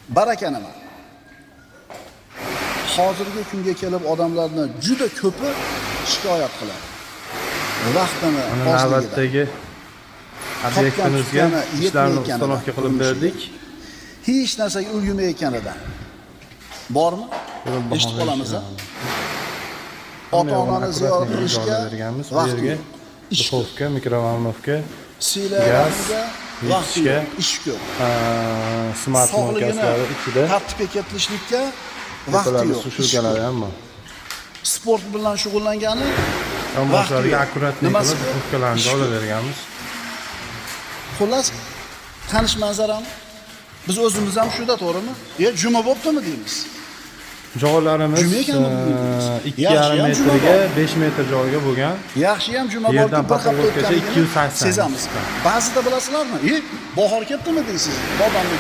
Baraka nima? Hozirgi kunga kelib odamlarni juda ko'pi shikoyat qiladi. Vaqtini navbatdagi obyektimizga ishlarni uстановка qilib berdik. Hech narsaga ulgurmayotganidan. Bormi? Eshitib qolamiz. Ota-onani ziyorat qilishga vaqt yo'q. Duxovka, mikrovolnovka, gaz, vaqtga, ish ko'p. Smart markazlari ichida tartibga keltirishlikka vaqt yo'q. Sushukalari ham bor. Sport bilan shug'ullangani Romboslarga akkuratlik qilib duxovkalarni olaverganmiz. Xullas, tanish manzarami biz o'zimiz ham shuda, to'g'rimi? Juma bo'ptimi deymiz. Joylarimiz 2,5 metrga 5 metr joyga bo'lgan. Yaxshi ham juma bo'lib bir hafta o'tganligini 280 sezamiz. Ba'zida bilasizlarmi? Bahor ketdimi deysiz. Bobomni